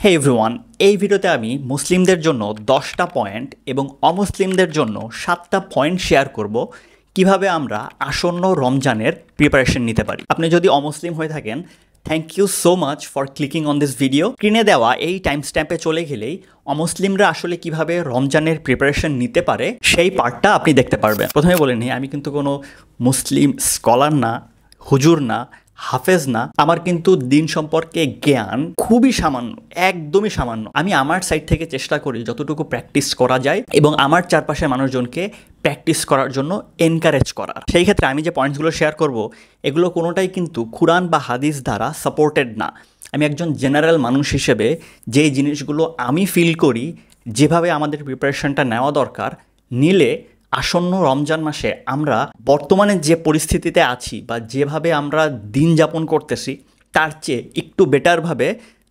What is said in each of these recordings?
হে everyone, এই ভিডিওতে আমি মুসলিমদের জন্য 10টা পয়েন্ট এবং অমুসলিমদের জন্য 7টা পয়েন্ট শেয়ার করব কিভাবে আমরা আসন্ন রমজানের প্রিপারেশন নিতে পারি। আপনি যদি অমুসলিম হয়ে থাকেন, thank you so much for clicking on this video. স্ক্রিনে দেওয়া এই টাইম স্ট্যাম্পে চলে গেলেই অমুসলিমরা আসলে কিভাবে রমজানের প্রিপারেশন নিতে পারে সেই পার্টটা আপনি দেখতে পারবেন। প্রথমে বলে নিই, আমি কিন্তু কোনো মুসলিম স্কলার না, হুজুর না, হাফেজ না। আমার কিন্তু দিন সম্পর্কে জ্ঞান খুবই সামান্য, একদমই সামান্য। আমি আমার সাইড থেকে চেষ্টা করি যতটুকু প্র্যাকটিস করা যায় এবং আমার চারপাশের মানুষজনকে প্র্যাকটিস করার জন্য এনকারেজ করার। সেই ক্ষেত্রে আমি যে পয়েন্টসগুলো শেয়ার করব, এগুলো কোনোটাই কিন্তু কুরআন বা হাদিস দ্বারা সাপোর্টেড না। আমি একজন জেনারেল মানুষ হিসেবে যে জিনিসগুলো আমি ফিল করি, যেভাবে আমাদের প্রিপারেশনটা নেওয়া দরকার, নিলে আসন্ন রমজান মাসে আমরা বর্তমানে যে পরিস্থিতিতে আছি বা যেভাবে আমরা দিন যাপন করতেছি তার চেয়ে একটু বেটারভাবে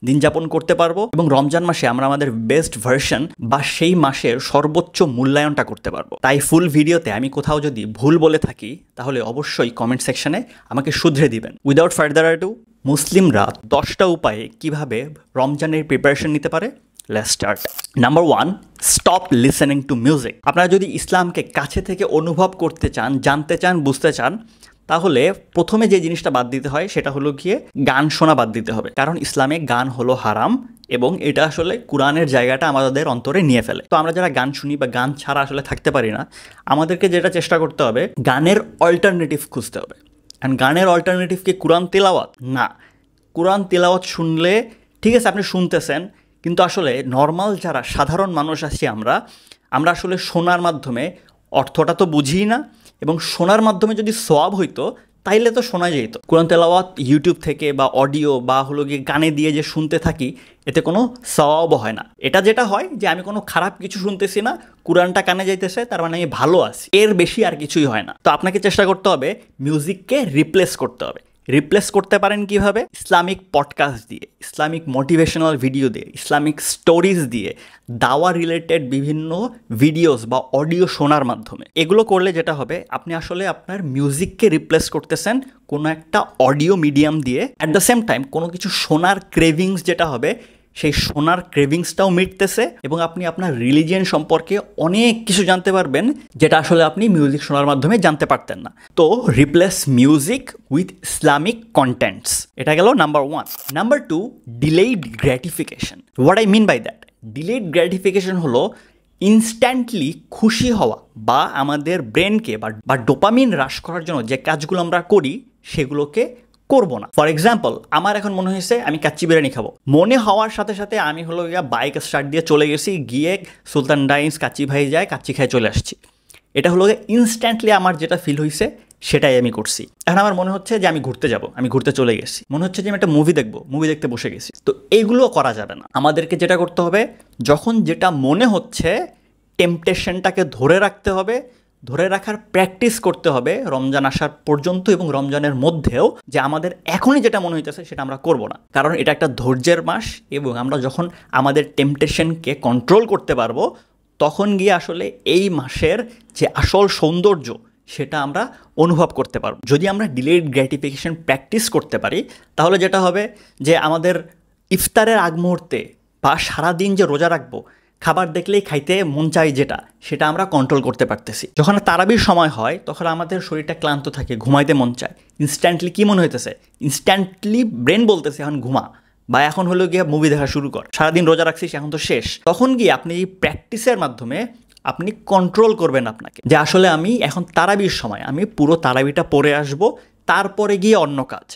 দিন যাপন করতে পারবো এবং রমজান মাসে আমরা আমাদের বেস্ট ভার্সন বা সেই মাসের সর্বোচ্চ মূল্যায়নটা করতে পারবো। তাই ফুল ভিডিওতে আমি কোথাও যদি ভুল বলে থাকি তাহলে অবশ্যই কমেন্ট সেকশনে আমাকে শুধরে দিবেন। উইদাউট ফার্দার আডু, মুসলিমরা 10টা উপায়ে কিভাবে রমজানের প্রিপারেশন নিতে পারে। Let's start. Number 1, stop listening to music. আপনারা যদি ইসলামকে কাছে থেকে অনুভব করতে চান, জানতে চান, বুঝতে চান, তাহলে প্রথমে যে জিনিসটা বাদ দিতে হয় সেটা হলো গিয়ে গান শোনা বাদ দিতে হবে। কারণ ইসলামে গান হলো হারাম এবং এটা আসলে কোরআনের জায়গাটা আমাদের অন্তরে নিয়ে ফেলে। তো আমরা যারা গান শুনি বা গান ছাড়া আসলে থাকতে পারি না, আমাদেরকে যেটা চেষ্টা করতে হবে, গানের অল্টারনেটিভ খুঁজতে হবে। অ্যান্ড গানের অল্টারনেটিভ কি কোরআন তেলাওয়াত? না। কোরআন তেলাওয়াত শুনলে ঠিক আছে, আপনি শুনতেছেন, কিন্তু আসলে নর্মাল যারা সাধারণ মানুষ আছি আমরা আসলে শোনার মাধ্যমে অর্থটা তো বুঝি না, এবং শোনার মাধ্যমে যদি সওয়াব হইতো তাইলে তো শোনা যেত। কোরআন তেলাওয়াত ইউটিউব থেকে বা অডিও বা হলো গিয়ে গানে দিয়ে যে শুনতে থাকি, এতে কোনো সওয়াব হয় না। এটা যেটা হয় যে আমি কোনো খারাপ কিছু শুনতেছি না, কোরআনটা কানে যাইতেছে, তার মানে আমি ভালো আছি, এর বেশি আর কিছুই হয় না। তো আপনাকে চেষ্টা করতে হবে মিউজিককে রিপ্লেস করতে হবে। রিপ্লেস করতে পারেন কিভাবে? ইসলামিক পডকাস্ট দিয়ে, ইসলামিক মোটিভেশনাল ভিডিও দিয়ে, ইসলামিক স্টোরিজ দিয়ে, দাওয়া রিলেটেড বিভিন্ন ভিডিওস বা অডিও শোনার মাধ্যমে। এগুলো করলে যেটা হবে, আপনি আসলে আপনার মিউজিককে রিপ্লেস করতেছেন কোনো একটা অডিও মিডিয়াম দিয়ে। অ্যাট দ্য সেম টাইম কোনো কিছু শোনার ক্রেভিংস যেটা হবে, সেই শোনার ক্রেভিংসটাও মিটতেছে এবং আপনি আপনার রিলিজিয়ন সম্পর্কে অনেক কিছু জানতে পারবেন, যেটা আসলে আপনি মিউজিক শোনার মাধ্যমে জানতে পারতেন না। তো replace music with Islamic contents, এটা গেল number 1। Number 2, delayed gratification. What I mean by that? Delayed gratification হলো ইনস্ট্যান্টলি খুশি হওয়া বা আমাদের ব্রেনকে বা ডোপামিন হ্রাস করার জন্য যে কাজগুলো আমরা করি সেগুলোকে করবো না। ফর এক্সাম্পল, আমার এখন মনে হয়েছে আমি কাচ্চি বিরিয়ানি খাবো, মনে হওয়ার সাথে সাথে আমি হলো গিয়া বাইক স্টার্ট দিয়ে চলে গেছি, গিয়ে সুলতান ডাইন্স কাচ্চি ভাই যায়, কাচ্চি খাই চলে আসছি। এটা হলো ইনস্ট্যান্টলি আমার যেটা ফিল হয়েছে সেটাই আমি করছি। এখন আমার মনে হচ্ছে যে আমি ঘুরতে যাব, আমি ঘুরতে চলে গেছি। মনে হচ্ছে যে আমি একটা মুভি দেখবো, মুভি দেখতে বসে গেছি। তো এইগুলো করা যাবে না। আমাদেরকে যেটা করতে হবে, যখন যেটা মনে হচ্ছে টেম্পটেশনটাকে ধরে রাখতে হবে, ধরে রাখার প্র্যাকটিস করতে হবে রমজান আসার পর্যন্ত এবং রমজানের মধ্যেও, যে আমাদের এখনই যেটা মনে হইতেছে সেটা আমরা করব না। কারণ এটা একটা ধৈর্যের মাস এবং আমরা যখন আমাদের টেম্পটেশনকে কন্ট্রোল করতে পারবো, তখন গিয়ে আসলে এই মাসের যে আসল সৌন্দর্য সেটা আমরা অনুভব করতে পারবো। যদি আমরা ডিলেড গ্র্যাটিফিকেশন প্র্যাকটিস করতে পারি, তাহলে যেটা হবে যে আমাদের ইফতারের আগ মুহূর্তে বা সারাদিন যে রোজা রাখবো, খাবার দেখলেই খাইতে মন চাই যেটা, সেটা আমরা কন্ট্রোল করতে পারতেছি। যখন তারাবির সময় হয় তখন আমাদের শরীরটা ক্লান্ত থাকে, ঘুমাইতে মন চায়। ইনস্ট্যান্টলি কী মনে হইতেছে? ইনস্ট্যান্টলি ব্রেন বলতেছে এখন ঘুমা, বা এখন হলো গিয়ে মুভি দেখা শুরু কর, সারাদিন রোজা রাখছিস এখন তো শেষ। তখন গিয়ে আপনি এই প্র্যাকটিসের মাধ্যমে আপনি কন্ট্রোল করবেন আপনাকে, যে আসলে আমি এখন তারাবির সময় আমি পুরো তারাবিটা পড়ে আসব, তারপরে গিয়ে অন্য কাজ।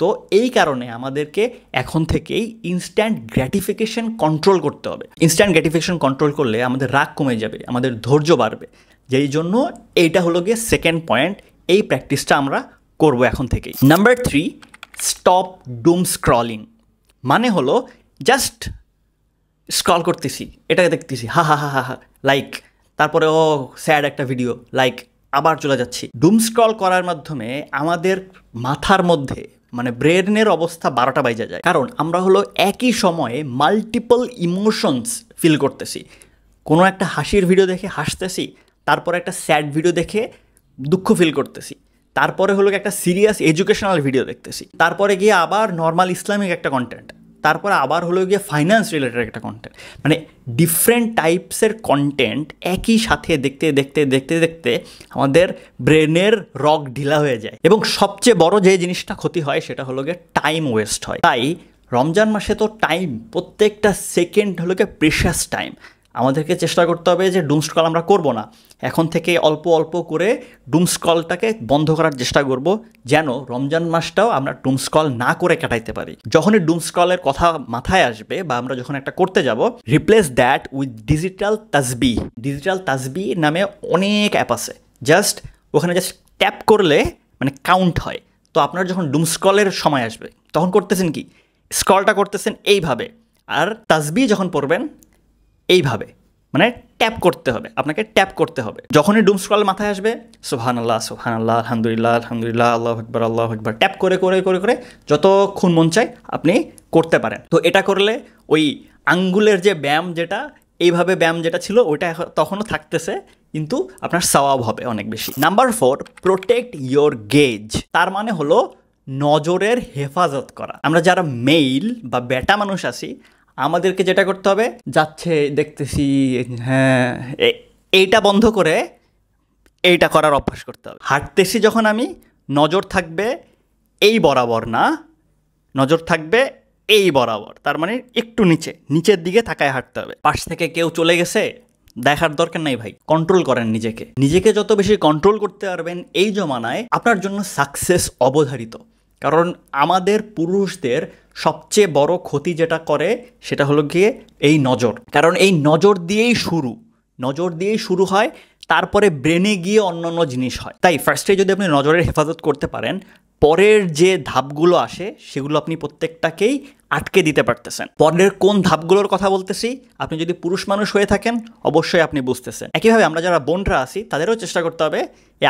তো এই কারণে আমাদেরকে এখন থেকেই ইনস্ট্যান্ট গ্র্যাটিফিকেশন কন্ট্রোল করতে হবে। ইনস্ট্যান্ট গ্র্যাটিফিকেশন কন্ট্রোল করলে আমাদের রাগ কমে যাবে, আমাদের ধৈর্য বাড়বে। যেই জন্য এইটা হলো গিয়ে সেকেন্ড পয়েন্ট, এই প্র্যাকটিসটা আমরা করব এখন থেকেই। Number 3, stop doom scrolling. মানে হলো জাস্ট স্ক্রল করতেছি, এটাকে দেখতেছি, হা হা হা হা হা, লাইক, তারপরে ও স্যাড একটা ভিডিও, লাইক, আবার চলে যাচ্ছি। ডুম স্ক্রল করার মাধ্যমে আমাদের মাথার মধ্যে মানে ব্রেনের অবস্থা 12টা বাইজে যায়। কারণ আমরা হলো একই সময়ে মাল্টিপল ইমোশনস ফিল করতেছি। কোনো একটা হাসির ভিডিও দেখে হাসতেছি, তারপরে একটা স্যাড ভিডিও দেখে দুঃখ ফিল করতেছি, তারপরে হলো একটা সিরিয়াস এডুকেশনাল ভিডিও দেখতেছি, তারপরে গিয়ে আবার নর্মাল ইসলামিক একটা কন্টেন্ট, তারপরে আবার হলো গিয়ে ফাইন্যান্স রিলেটেড একটা কন্টেন্ট, মানে ডিফারেন্ট টাইপসের কন্টেন্ট একই সাথে দেখতে দেখতে দেখতে দেখতে আমাদের ব্রেনের রগ ঢিলা হয়ে যায়। এবং সবচেয়ে বড় যে জিনিসটা ক্ষতি হয় সেটা হলো গিয়ে টাইম ওয়েস্ট হয়। তাই রমজান মাসে তো টাইম, প্রত্যেকটা সেকেন্ড হলো গিয়ে প্রেশাস টাইম। আমাদেরকে চেষ্টা করতে হবে যে ডুম স্ক্রল আমরা করব না, এখন থেকে অল্প অল্প করে ডুম স্ক্রলটাকে বন্ধ করার চেষ্টা করব, যেন রমজান মাসটাও আমরা ডুম স্ক্রল না করে কাটাইতে পারি। যখনই ডুম স্ক্রলের কথা মাথায় আসবে বা আমরা যখন একটা করতে যাব, রিপ্লেস দ্যাট উইথ ডিজিটাল তাসবিহ। ডিজিটাল তাসবিহ নামে অনেক অ্যাপ আছে, জাস্ট ওখানে জাস্ট ট্যাপ করলে মানে কাউন্ট হয়। তো আপনার যখন ডুম স্ক্রলের সময় আসবে তখন করতেছেন কি, স্ক্রলটা করতেছেন এইভাবে, আর তাসবিহ যখন পড়বেন এইভাবে, মানে ট্যাপ করতে হবে, আপনাকে ট্যাপ করতে হবে। যখনই ডুম স্ক্রল মাথায় আসবে সুবহানাল্লাহ সুবহানাল্লাহ আলহামদুলিল্লাহ আলহামদুলিল্লাহ আল্লাহু আকবার ট্যাপ করে করে করে করে যতক্ষণ মন চায় আপনি করতে পারেন। তো এটা করলে ওই আঙ্গুলের যে ব্যায়াম, যেটা এইভাবে ব্যায়াম যেটা ছিল ওইটা তখনও থাকতেছে, কিন্তু আপনার সওয়াব হবে অনেক বেশি। Number 4, protect your gauge. তার মানে হলো নজরের হেফাজত করা। আমরা যারা মেইল বা বেটা মানুষ আছি, আমাদেরকে যেটা করতে হবে, যাচ্ছে দেখতেছি হ্যাঁ এইটা বন্ধ করে এইটা করার অভ্যাস করতে হবে। হাঁটতেছি যখন আমি, নজর থাকবে এই বরাবর না, নজর থাকবে এই বরাবর, তার মানে একটু নিচের দিকে তাকায় হাঁটতে হবে। পাশ থেকে কেউ চলে গেছে দেখার দরকার নাই ভাই, কন্ট্রোল করেন নিজেকে যত বেশি কন্ট্রোল করতে পারবেন এই জমানায় আপনার জন্য সাকসেস অবধারিত। কারণ আমাদের পুরুষদের সবচেয়ে বড় ক্ষতি যেটা করে সেটা হলো গিয়ে এই নজর। কারণ এই নজর দিয়েই শুরু হয়, তারপরে ব্রেনে গিয়ে অন্য জিনিস হয়। তাই ফার্স্টে যদি আপনি নজরের হেফাজত করতে পারেন, পরের যে ধাপগুলো আসে সেগুলো আপনি প্রত্যেকটাকেই আটকে দিতে পারতেছেন। পরের কোন ধাপগুলোর কথা বলতেছি, আপনি যদি পুরুষ মানুষ হয়ে থাকেন অবশ্যই আপনি বুঝতেছেন। একইভাবে আমরা যারা বোনরা আছি তাদেরও চেষ্টা করতে হবে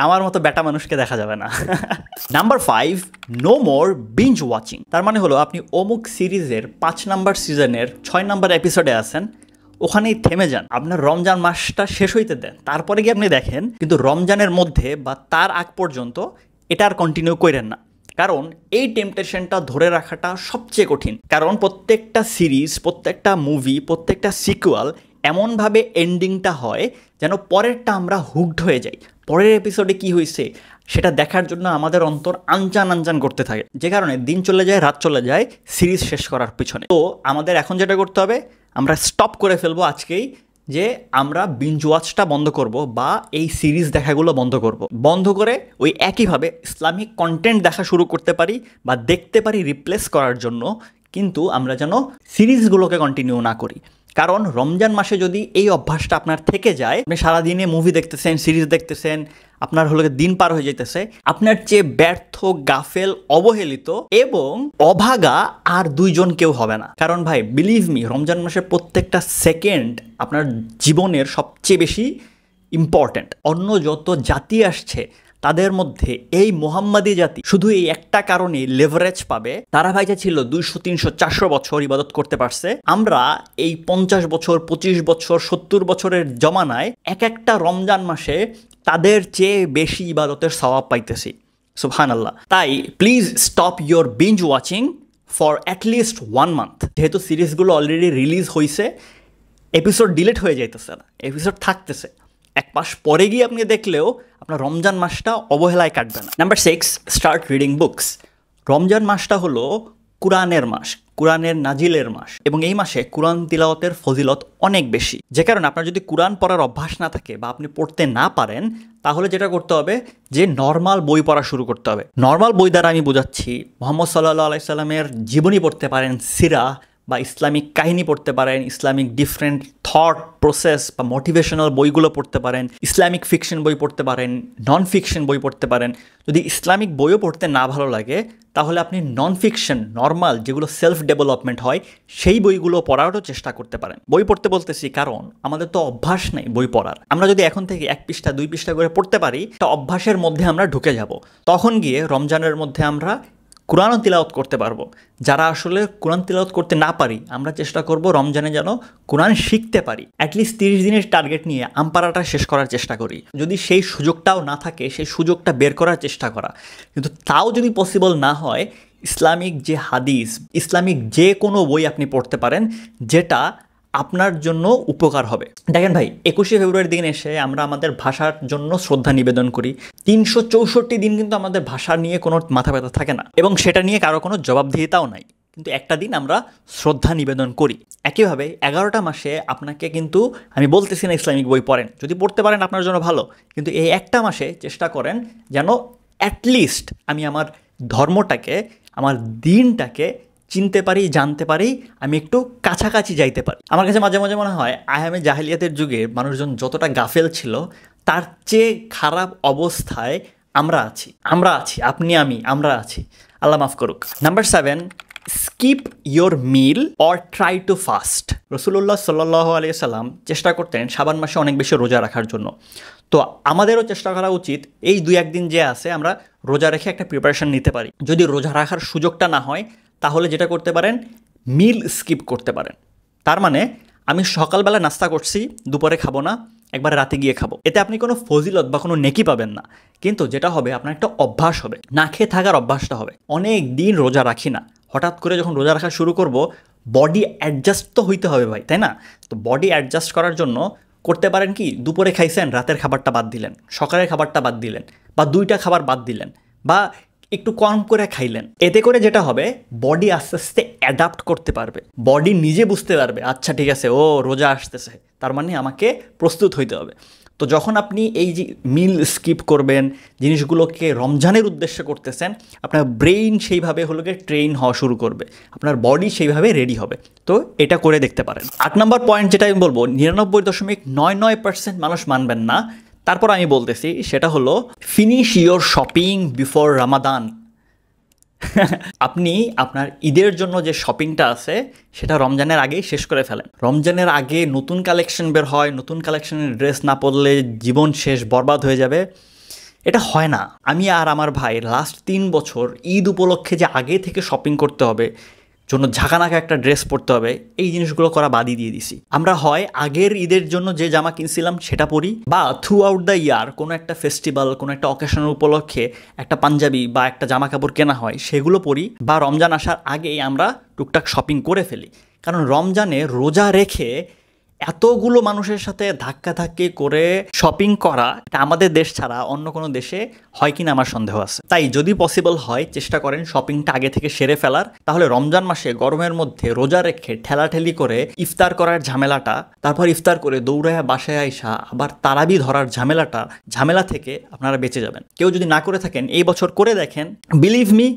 আমার মতো বেটা মানুষকে দেখা যাবে না। Number 5, no more binge watching. তার মানে হলো আপনি অমুক সিরিজের 5 নাম্বার সিজনের 6 নাম্বার এপিসোডে আছেন, ওখানেই থেমে যান। আপনার রমজান মাসটা শেষ হইতে দেন, তারপরে গিয়ে আপনি দেখেন। কিন্তু রমজানের মধ্যে বা তার আগ পর্যন্ত এটা আর কন্টিনিউ করেন না, কারণ এই টেম্পটেশনটা ধরে রাখাটা সবচেয়ে কঠিন। কারণ প্রত্যেকটা সিরিজ, প্রত্যেকটা মুভি, প্রত্যেকটা সিকুয়াল এমনভাবে এন্ডিংটা হয় যেন পরেরটা আমরা হুকড হয়ে যাই। পরের এপিসোডে কি হয়েছে সেটা দেখার জন্য আমাদের অন্তর আনজান করতে থাকে, যে কারণে দিন চলে যায়, রাত চলে যায় সিরিজ শেষ করার পিছনে। তো আমাদের এখন যেটা করতে হবে, আমরা স্টপ করে ফেলবো আজকেই, যে আমরা বিঞ্জ ওয়াচটা বন্ধ করব বা এই সিরিজ দেখাগুলো বন্ধ করে ওই একইভাবে ইসলামিক কন্টেন্ট দেখা শুরু করতে পারি বা দেখতে পারি রিপ্লেস করার জন্য। কিন্তু আমরা যেন সিরিজগুলোকে কন্টিনিউ না করি, কারণ রমজান মাসে যদি এই অভ্যাসটা আপনার থেকে যায়, আপনি সারাদিনে মুভি দেখতেছেন, সিরিজ দেখতেছেন, আপনার হলো দিন পার হয়ে যেতেছে, আপনার চেয়ে ব্যর্থ, গাফেল, অবহেলিত এবং অভাগা আর দুইজন কেউ হবে না। কারণ ভাই বিলিভ মি, রমজান মাসের প্রত্যেকটা সেকেন্ড আপনার জীবনের সবচেয়ে বেশি ইম্পর্ট্যান্ট। অন্য যত জাতি আসছে তাদের মধ্যে এই মোহাম্মদী জাতি শুধু এই একটা কারণে লেভারেজ পাবে, তারা ভাইজা ছিল 200, 300, 400 বছর ইবাদত করতে পারছে। আমরা এই 50 বছর, 25 বছর, 70 বছরের জমানায় এক একটা রমজান মাসে তাদের চেয়ে বেশি ইবাদতের সওয়াব পাইতেছি। সুবহানাল্লাহ। তাই please stop your binge watching for at least 1 month. যেহেতু সিরিজগুলো অলরেডি রিলিজ হয়েছে, এপিসোড ডিলিট হয়ে যাইতেছে না, এপিসোড থাকতেছে। 1 মাস পরে গিয়ে আপনি দেখলেও আপনার রমজান মাসটা অবহেলায় কাটবে না। Number 6, start reading books. Ramzan মাসটা হলো কুরআনের মাস, কুরআনের নাজিলের মাস, এবং এই মাসে কুরআন তিলাওয়াতের ফজিলত অনেক বেশি। যে কারণে আপনার যদি কুরআন পড়ার অভ্যাস না থাকে বা আপনি পড়তে না পারেন, তাহলে যেটা করতে হবে যে নর্মাল বই পড়া শুরু করতে হবে। নর্মাল বই দ্বারা আমি বোঝাচ্ছি মুহাম্মদ সাল্লাল্লাহু আলাইহি সাল্লামের জীবনী পড়তে পারেন, সিরা বা ইসলামিক কাহিনী পড়তে পারেন, ইসলামিক ডিফারেন্ট থট প্রসেস বা মোটিভেশনাল বইগুলো পড়তে পারেন, ইসলামিক ফিকশন বই পড়তে পারেন, নন ফিকশন বই পড়তে পারেন। যদি ইসলামিক বইও পড়তে না ভালো লাগে, তাহলে আপনি নন ফিকশন নর্মাল যেগুলো সেলফ ডেভেলপমেন্ট হয় সেই বইগুলো পড়ারও চেষ্টা করতে পারেন। বই পড়তে বলতেছি কারণ আমাদের তো অভ্যাস নেই বই পড়ার। আমরা যদি এখন থেকে 1 পৃষ্ঠা 2 পৃষ্ঠা করে পড়তে পারি, তা অভ্যাসের মধ্যে আমরা ঢুকে যাব। তখন গিয়ে রমজানের মধ্যে আমরা কোরআনও তিলাওয়াত করতে পারবো। যারা আসলে কোরআন তিলাওয়াত করতে না পারি, আমরা চেষ্টা করব রমজানে যেন কোরআন শিখতে পারি। অ্যাটলিস্ট 30 দিনের টার্গেট নিয়ে আমপারাটা শেষ করার চেষ্টা করি। যদি সেই সুযোগটাও না থাকে, সেই সুযোগটা বের করার চেষ্টা করা। কিন্তু তাও যদি পসিবল না হয়, ইসলামিক যে হাদিস, ইসলামিক যে কোনো বই আপনি পড়তে পারেন যেটা আপনার জন্য উপকার হবে। দেখেন ভাই, 21শে ফেব্রুয়ারির দিন এসে আমরা আমাদের ভাষার জন্য শ্রদ্ধা নিবেদন করি। 364 দিন কিন্তু আমাদের ভাষা নিয়ে কোনো মাথা ব্যথা থাকে না, এবং সেটা নিয়ে কারো কোনো জবাবদিহিতাও নাই। কিন্তু একটা দিন আমরা শ্রদ্ধা নিবেদন করি। একইভাবে 11টা মাসে আপনাকে কিন্তু, আমি বলতেছি না ইসলামিক বই পড়েন, যদি পড়তে পারেন আপনার জন্য ভালো, কিন্তু এই একটা মাসে চেষ্টা করেন যেন অ্যাটলিস্ট আমি আমার ধর্মটাকে, আমার দিনটাকে চিনতে পারি, জানতে পারি, আমি একটু কাছাকাছি যাইতে পারি। আমার কাছে মাঝে মাঝে মনে হয় আয়ামে জাহেলিয়াতের যুগে মানুষজন যতটা গাফেল ছিল, তার চেয়ে খারাপ অবস্থায় আমরা আছি, আপনি আমি, আমরা আছি। আল্লাহ মাফ করুক। Number 7, skip your mill or try too fast. রসুল্লাহ সাল্লাল্লাহু আলাইহি সাল্লাম চেষ্টা করতেন শাবান মাসে অনেক বেশি রোজা রাখার জন্য। তো আমাদেরও চেষ্টা করা উচিত এই 2-1 দিন যে আছে আমরা রোজা রেখে একটা প্রিপারেশন নিতে পারি। যদি রোজা রাখার সুযোগটা না হয়, তাহলে যেটা করতে পারেন, মিল স্কিপ করতে পারেন। তার মানে আমি সকালবেলা নাস্তা করছি, দুপুরে খাবো না, একবার রাতে গিয়ে খাবো। এতে আপনি কোনো ফজিলত বা কোনো নেকি পাবেন না, কিন্তু যেটা হবে আপনার একটা অভ্যাস হবে, না খেয়ে থাকার অভ্যাসটা হবে। অনেক দিন রোজা রাখি না, হঠাৎ করে যখন রোজা রাখা শুরু করব, বডি অ্যাডজাস্ট তো হইতে হবে ভাই, তাই না? তো বডি অ্যাডজাস্ট করার জন্য করতে পারেন কি, দুপুরে খাইছেন, রাতের খাবারটা বাদ দিলেন, সকালের খাবারটা বাদ দিলেন, বা 2টা খাবার বাদ দিলেন, বা একটু কম করে খাইলেন। এতে করে যেটা হবে, বডি আস্তে আস্তে অ্যাডাপ্ট করতে পারবে, বডি নিজে বুঝতে পারবে, আচ্ছা ঠিক আছে, ও রোজা আসতেছে, তার মানে আমাকে প্রস্তুত হইতে হবে। তো যখন আপনি এই যে মিল স্কিপ করবেন, জিনিসগুলোকে রমজানের উদ্দেশ্যে করতেছেন, আপনার ব্রেইন সেইভাবে হলো গিয়ে ট্রেন হওয়া শুরু করবে, আপনার বডি সেইভাবে রেডি হবে। তো এটা করে দেখতে পারেন। 8 নম্বর পয়েন্ট যেটা আমি বলবো, 99.99% মানুষ মানবেন না, তারপর আমি বলতেছি, সেটা হলো finish your shopping before Ramadan. আপনি আপনার ঈদের জন্য যে শপিংটা আছে সেটা রমজানের আগেই শেষ করে ফেলেন। রমজানের আগে নতুন কালেকশন বের হয়, নতুন কালেকশনের ড্রেস না পরলে জীবন শেষ, বরবাদ হয়ে যাবে। এটা হয় না। আমি আর আমার ভাই লাস্ট 3 বছর ঈদ উপলক্ষে যে আগে থেকে শপিং করতে হবে, জন্য ঝাঁকানাকা একটা ড্রেস পরতে হবে, এই জিনিসগুলো করা বাদই দিয়ে দিছি। আমরা হয় আগের ঈদের জন্য যে জামা কিনছিলাম সেটা পরি, বা থ্রু আউট দ্য ইয়ার কোনো একটা ফেস্টিভ্যাল, কোনো একটা অকেশনের উপলক্ষে একটা পাঞ্জাবি বা একটা জামা কাপড় কেনা হয়, সেগুলো পরি, বা রমজান আসার আগেই আমরা টুকটাক শপিং করে ফেলি। কারণ রমজানে রোজা রেখে এতগুলো মানুষের সাথে ধাক্কাধাক্কি করে শপিং করা, এটা আমাদের দেশ ছাড়া অন্য কোনো দেশে হয় কিনা আমার সন্দেহ আছে। তাই যদি পসিবল হয়, চেষ্টা করেন শপিংটা আগে থেকে সেরে ফেলার। তাহলে রমজান মাসে গরমের মধ্যে রোজা রেখে ঠেলাঠেলি করে ইফতার করার ঝামেলাটা, তারপর ইফতার করে দৌড়ায়া বাসায় আইসা আবার তারাবি ধরার ঝামেলা থেকে আপনারা বেঁচে যাবেন। কেউ যদি না করে থাকেন, এই বছর করে দেখেন, বিলিভ মি,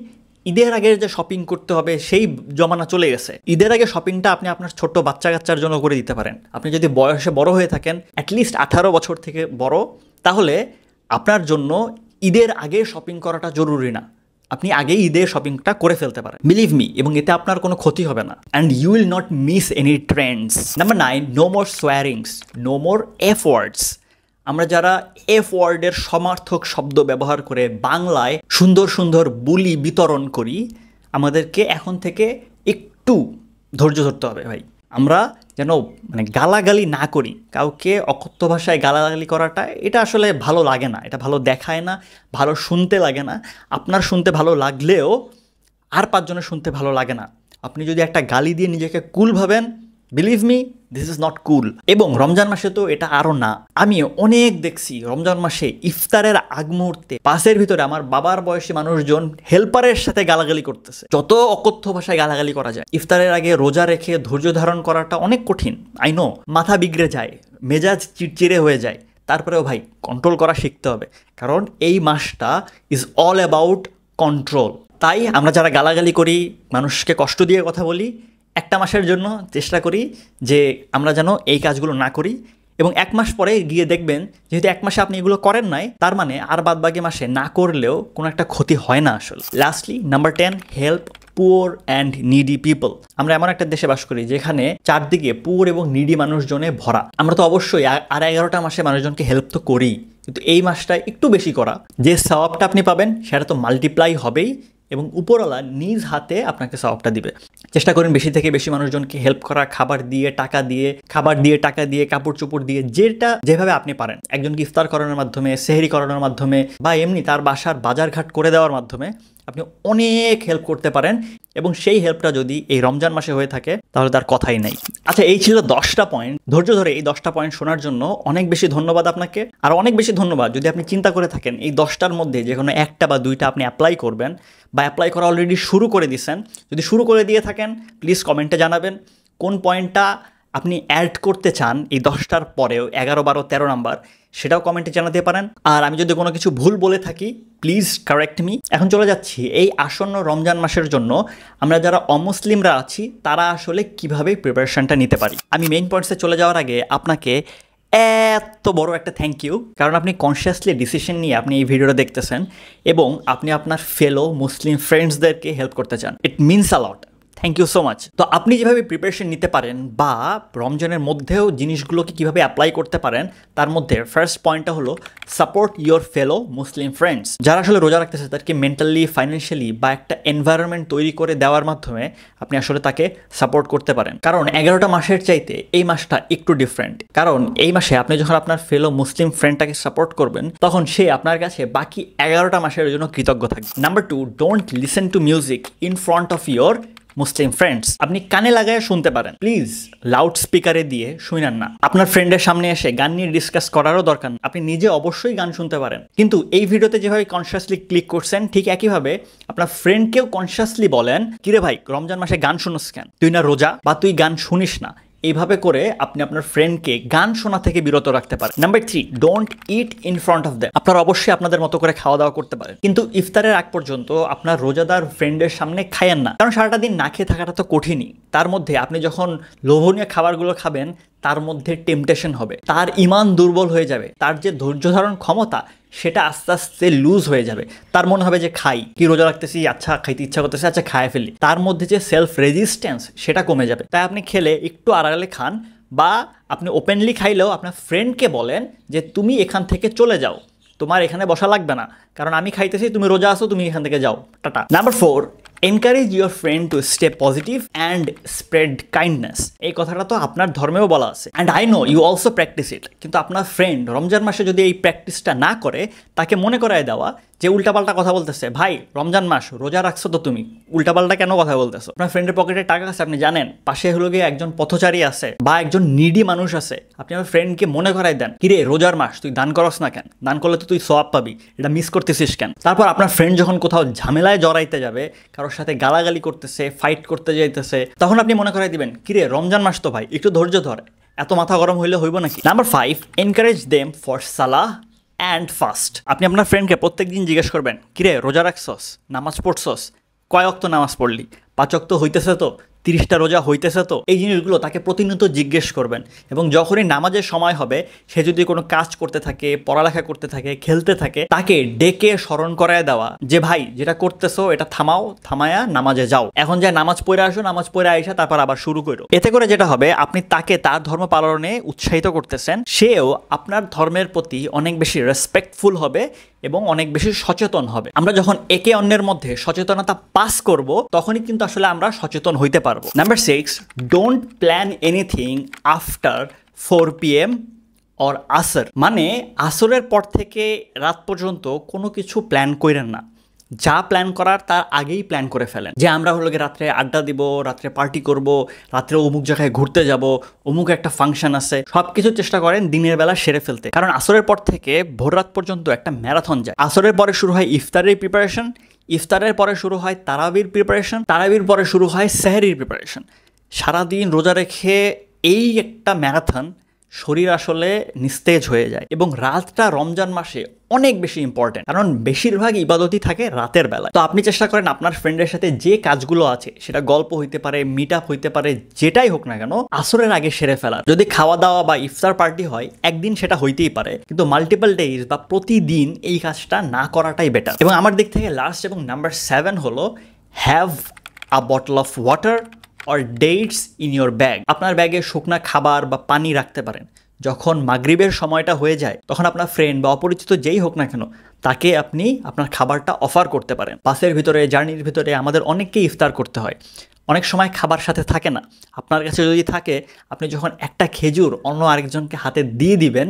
ঈদের আগের যে শপিং করতে হবে সেই জমানা চলে গেছে। ঈদের আগে শপিংটা আপনি আপনার ছোট্ট বাচ্চা কাচ্চার জন্য করে দিতে পারেন। আপনি যদি বয়সে বড় হয়ে থাকেন, অ্যাটলিস্ট 18 বছর থেকে বড়, তাহলে আপনার জন্য ঈদের আগে শপিং করাটা জরুরি না, আপনি আগেই ঈদের শপিংটা করে ফেলতে পারেন, বিলিভ মি, এবং এতে আপনার কোনো ক্ষতি হবে না। And you will not miss any trends. Number 9, no more swearings, no more F words. আমরা যারা এফ ওয়ার্ডের সমার্থক শব্দ ব্যবহার করে বাংলায় সুন্দর সুন্দর বুলি বিতরণ করি, আমাদেরকে এখন থেকে একটু ধৈর্য ধরতে হবে ভাই। আমরা যেন গালাগালি না করি, কাউকে অকথ্য ভাষায় গালাগালি করাটা, এটা আসলে ভালো লাগে না, এটা ভালো দেখায় না, ভালো শুনতে লাগে না। আপনার শুনতে ভালো লাগলেও আর 5 জনের শুনতে ভালো লাগে না। আপনি যদি একটা গালি দিয়ে নিজেকে কুল ভাবেন, believe me, this is not কুল। এবং রমজান মাসে তো এটা আরও না। আমি অনেক দেখছি রমজান মাসে ইফতারের আগ মুহূর্তে বাসের ভিতরে আমার বাবার বয়সী মানুষজন হেল্পারের সাথে গালাগালি করতেছে। যত অকথ্য ভাষায় গালাগালি করা যায়। ইফতারের আগে রোজা রেখে ধৈর্য ধারণ করাটা অনেক কঠিন, আই নো, মাথা বিগড়ে যায়, মেজাজ চিড়চিড়ে হয়ে যায়। তারপরেও ভাই কন্ট্রোল করা শিখতে হবে, কারণ এই মাসটা ইজ অল অ্যাবাউট কন্ট্রোল। তাই আমরা যারা গালাগালি করি, মানুষকে কষ্ট দিয়ে কথা বলি, একটা মাসের জন্য চেষ্টা করি যে আমরা যেন এই কাজগুলো না করি। এবং 1 মাস পরে গিয়ে দেখবেন, যেহেতু 1 মাসে আপনি এগুলো করেন নাই, তার মানে আর বাদবাকি মাসে না করলেও কোনো একটা ক্ষতি হয় না আসলে। Lastly, number 10, help poor and needy people. আমরা এমন একটা দেশে বাস করি যেখানে চারদিকে পুয়ার এবং নিডি মানুষজনে ভরা। আমরা তো অবশ্যই আর 11টা মাসে মানুষজনকে হেল্প তো করি, কিন্তু এই মাসটা একটু বেশি করা, যে সওয়াবটা আপনি পাবেন সেটা তো মাল্টিপ্লাই হবেই, এবং উপরওয়ালা নিজ হাতে আপনাকে সওয়াবটা দিবে। চেষ্টা করেন বেশি থেকে বেশি মানুষজনকে হেল্প করা, খাবার দিয়ে, টাকা দিয়ে, কাপড় চোপড় দিয়ে, যেভাবে আপনি পারেন। একজনকে ইফতার করানোর মাধ্যমে, সেহরি করানোর মাধ্যমে, বা এমনি তার বাসার বাজারঘাট করে দেওয়ার মাধ্যমে আপনি অনেক হেল্প করতে পারেন, এবং সেই হেল্পটা যদি এই রমজান মাসে হয়ে থাকে তাহলে তার কথাই নেই। আচ্ছা, এই ছিল 10টা পয়েন্ট। ধৈর্য ধরে এই 10টা পয়েন্ট শোনার জন্য অনেক বেশি ধন্যবাদ আপনাকে। আর অনেক বেশি ধন্যবাদ যদি আপনি চিন্তা করে থাকেন এই 10টার মধ্যে যে কোনো একটা বা দুইটা আপনি অ্যাপ্লাই করবেন, বা অ্যাপ্লাই করা অলরেডি শুরু করে দিয়েছেন। যদি শুরু করে দিয়ে থাকেন প্লিজ কমেন্টে জানাবেন কোন পয়েন্টটা আপনি অ্যাড করতে চান এই 10টার পরেও, 11, 12, 13 নাম্বার, সেটাও কমেন্টে জানাতে পারেন। আর আমি যদি কোনো কিছু ভুল বলে থাকি প্লিজ কারেক্ট মি। এখন চলে যাচ্ছি এই আসন্ন রমজান মাসের জন্য আমরা যারা অমুসলিমরা আছি তারা আসলে কিভাবে প্রিপারেশনটা নিতে পারি। আমি মেইন পয়েন্টসে চলে যাওয়ার আগে আপনাকে এত বড় একটা থ্যাংক ইউ, কারণ আপনি কনসিয়াসলি ডিসিশন নিয়ে আপনি এই ভিডিওটা দেখতেছেন এবং আপনি আপনার ফেলো মুসলিম ফ্রেন্ডসদেরকে হেল্প করতে চান। It means a lot. Thank you so much. তো আপনি যেভাবে প্রিপারেশন নিতে পারেন বা রমজানের মধ্যেও জিনিসগুলোকে কীভাবে অ্যাপ্লাই করতে পারেন, তার মধ্যে ফার্স্ট পয়েন্টটা হলো support your fellow Muslim friends. যারা আসলে রোজা রাখতেছে তাদেরকে মেন্টালি, ফাইন্যান্সিয়ালি বা একটা এনভায়রনমেন্ট তৈরি করে দেওয়ার মাধ্যমে আপনি আসলে তাকে সাপোর্ট করতে পারেন। কারণ 11টা মাসের চাইতে এই মাসটা একটু ডিফারেন্ট। কারণ এই মাসে আপনি যখন আপনার ফেলো মুসলিম ফ্রেন্ডটাকে সাপোর্ট করবেন তখন সে আপনার কাছে বাকি 11টা মাসের জন্য কৃতজ্ঞ থাকবে। Number 2, don't listen to music in front of your Muslim friends. আপনি কানে লাগায় শুনতে পারেন, প্লিজ লাউড স্পিকারে দিয়ে শুনেন না। আপনার ফ্রেন্ডের সামনে এসে গান নিয়ে ডিসকাস করারও দরকার না, আপনি নিজে অবশ্যই গান শুনতে পারেন। কিন্তু এই ভিডিওতে যেভাবে কনসিয়াসলি ক্লিক করছেন ঠিক একইভাবে আপনার ফ্রেন্ডকেও কনসিয়াসলি বলেন, কিরে ভাই রমজান মাসে গান শুনোস কেন, তুই না রোজা, বা তুই গান শুনিস না। এইভাবে করে আপনি আপনার ফ্রেন্ডকে গান শোনা থেকে বিরত রাখতে পারেন। Number 3, don't it in front of them. আপনারা অবশ্যই আপনাদের মতো করে খাওয়া দাওয়া করতে পারেন, কিন্তু ইফতারের আগ পর্যন্ত আপনার রোজাদার ফ্রেন্ডের সামনে খায়েন না, কারণ সারাটা দিন না খেয়ে থাকাটা তো কঠিনই। তার মধ্যে আপনি যখন লোভনীয় খাবারগুলো খাবেন তার মধ্যে টেম্পটেশন হবে, তার ইমান দুর্বল হয়ে যাবে, তার যে ধৈর্য ধারণ ক্ষমতা সেটা আস্তে আস্তে লুজ হয়ে যাবে। তার মনে হবে যে খাই কি, রোজা রাখতেছি, আচ্ছা খাইতে ইচ্ছা করতেছে, আচ্ছা খায় ফেলি। তার মধ্যে যে সেলফ রেজিস্ট্যান্স সেটা কমে যাবে। তাই আপনি খেলে একটু আড়ালে খান, বা আপনি ওপেনলি খাইলেও আপনার ফ্রেন্ডকে বলেন যে তুমি এখান থেকে চলে যাও, তোমার এখানে বসা লাগবে না, কারণ আমি খাইতেছি, তুমি রোজা আসো, তুমি এখান থেকে যাও, টাটা। Number 4, encourage your friend to stay positive and spread kindness. এই কথাটা তো আপনার ধর্মেও বলা আছে, and I know you also practice it. কিন্তু আপনার ফ্রেন্ড রমজান মাসে যদি এই প্র্যাকটিসটা না করে, তাকে মনে করায় দেওয়া যে উল্টাপাল্টা কথা বলতেছে, ভাই রমজান মাস রোজা রাখছো তো তুমি, উল্টাপাল্টা কেন কথা বলতেছো? আপনার ফ্রেন্ডের পকেটে টাকা আছে, আপনি জানেন পাশে হলো গিয়ে একজন পথচারী আছে বা একজন নিডি মানুষ আছে, আপনি আমার ফ্রেন্ডকে মনে করাই দেন, কিরে রোজার মাস তুই দান করস না কেন, দান করলে তো তুই সওয়াব পাবি, এটা মিস করতেছিস কেন? তারপর আপনার ফ্রেন্ড যখন কোথাও ঝামেলায় জড়াইতে যাবে, কারোর সাথে গালাগালি করতেছে, ফাইট করতে যাইতেছে, তখন আপনি মনে করাই দিবেন, কিরে রমজান মাস তো ভাই, একটু ধৈর্য ধর, এত মাথা গরম হইলে হইব নাকি? Number 5, encourage them for Salah and fast. আপনি আপনার ফ্রেন্ডকে প্রত্যেক দিন জিজ্ঞেস করবেন, কিরে রোজা রাখছস, নামাজ পড়ছস, কয় ওয়াক্ত নামাজ পড়লি, 5 ওয়াক্ত হইতেছে তো, 30টা রোজা হইতেছে তো? এই জিনিসগুলো তাকে প্রতিনিয়ত জিজ্ঞেস করবেন। এবং যখনই নামাজের সময় হবে, সে যদি কোনো কাজ করতে থাকে, পড়ালেখা করতে থাকে, খেলতে থাকে, তাকে ডেকে স্মরণ করায় দেওয়া যে ভাই যেটা করতেছো এটা থামাও, থামায়া নামাজে যাও, এখন যা নামাজ পড়ে আসো, নামাজ পড়ে আইসা তারপর আবার শুরু করো। এতে করে যেটা হবে, আপনি তাকে তার ধর্ম পালনে উৎসাহিত করতেছেন, সেও আপনার ধর্মের প্রতি অনেক বেশি রেসপেক্টফুল হবে এবং অনেক বেশি সচেতন হবে। আমরা যখন একে অন্যের মধ্যে সচেতনতা পাস করব, তখনই কিন্তু আসলে আমরা সচেতন হইতে পারবো। Number 6, don't plan anything after 4 PM or আসর। মানে আসরের পর থেকে রাত পর্যন্ত কোনো কিছু প্ল্যান করেন না, যা প্ল্যান করার তার আগেই প্ল্যান করে ফেলেন, যে আমরা হলো গিয়ে রাত্রে আড্ডা দিব, রাত্রে পার্টি করব, রাত্রে অমুক জায়গায় ঘুরতে যাব, অমুক একটা ফাংশন আছে, সব কিছু চেষ্টা করেন দিনের বেলা সেরে ফেলতে। কারণ আসরের পর থেকে ভোর রাত পর্যন্ত একটা ম্যারাথন যায়। আসরের পরে শুরু হয় ইফতারের প্রিপারেশন, ইফতারের পরে শুরু হয় তারাবির প্রিপারেশন, তারাবির পরে শুরু হয় সেহরির প্রিপারেশন। সারাদিন রোজা রেখে এই একটা ম্যারাথন, শরীর আসলে নিস্তেজ হয়ে যায়। এবং রাতটা রমজান মাসে অনেক বেশি ইম্পর্টেন্ট, কারণ বেশিরভাগ ইবাদতই থাকে রাতের বেলায়। তো আপনি চেষ্টা করেন আপনার ফ্রেন্ডের সাথে যে কাজগুলো আছে, সেটা গল্প হইতে পারে, মিট আপ হইতে পারে, যেটাই হোক না কেন, আসরের আগে সেরে ফেলার। যদি খাওয়া দাওয়া বা ইফতার পার্টি হয়, একদিন সেটা হইতেই পারে, কিন্তু মাল্টিপল ডেজ বা প্রতিদিন এই কাজটা না করাটাই বেটার। এবং আমার দিক থেকে লাস্ট এবং নাম্বার 7 হলো have a bottle of water or dates in your bag. আপনার ব্যাগে শুকনা খাবার বা পানি রাখতে পারেন। যখন মাগরিবের সময়টা হয়ে যায় তখন আপনার ফ্রেন্ড বা অপরিচিত যেই হোক না কেন তাকে আপনি আপনার খাবারটা অফার করতে পারেন। বাসের ভিতরে, জার্নির ভিতরে আমাদের অনেককেই ইফতার করতে হয়, অনেক সময় খাবার সাথে থাকে না। আপনার কাছে যদি থাকে, আপনি যখন একটা খেজুর অন্য আরেকজনকে হাতে দিয়ে দিবেন,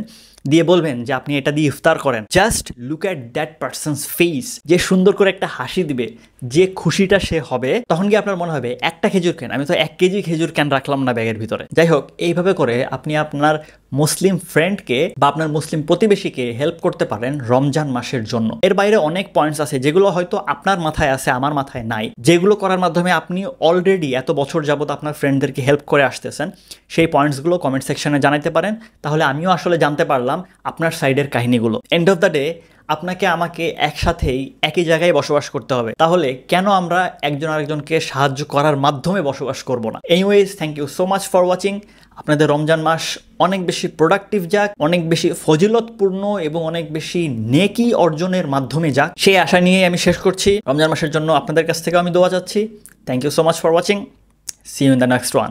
দিয়ে বলবেন যে আপনি এটা দিয়ে ইফতার করেন, just look at that persons face, যে সুন্দর করে একটা হাসি দিবে, যে খুশিটা সে হবে, তখন কি আপনার মনে হবে একটা খেজুর কেন, আমি তো 1 কেজি খেজুর কেন রাখলাম না ব্যাগের ভিতরে। যাই হোক, এইভাবে করে আপনি আপনার মুসলিম ফ্রেন্ডকে বা আপনার মুসলিম প্রতিবেশীকে হেল্প করতে পারেন রমজান মাসের জন্য। এর বাইরে অনেক পয়েন্টস আছে যেগুলো হয়তো আপনার মাথায় আছে, আমার মাথায় নাই, যেগুলো করার মাধ্যমে আপনি অলরেডি এত বছর যাবত আপনার ফ্রেন্ডদেরকে হেল্প করে আসতেছেন। সেই পয়েন্টসগুলো কমেন্ট সেকশনে জানাতে পারেন, তাহলে আমিও আসলে জানতে পারলাম আপনার সাইডের কাহিনীগুলো। এন্ড অফ দ্য ডে আপনাকে আমাকে একসাথেই একই জায়গায় বসবাস করতে হবে, তাহলে কেন আমরা একজন আরেকজনকে সাহায্য করার মাধ্যমে বসবাস করব না? Anyways, thank you so much for watching. আপনাদের রমজান মাস অনেক বেশি প্রোডাক্টিভ যাক, অনেক বেশি ফজিলতপূর্ণ এবং অনেক বেশি নেকি অর্জনের মাধ্যমে যাক, সেই আশা নিয়ে আমি শেষ করছি। রমজান মাসের জন্য আপনাদের কাছ থেকে আমি দোয়া চাচ্ছি। Thank you so much for watching. See you in the next one.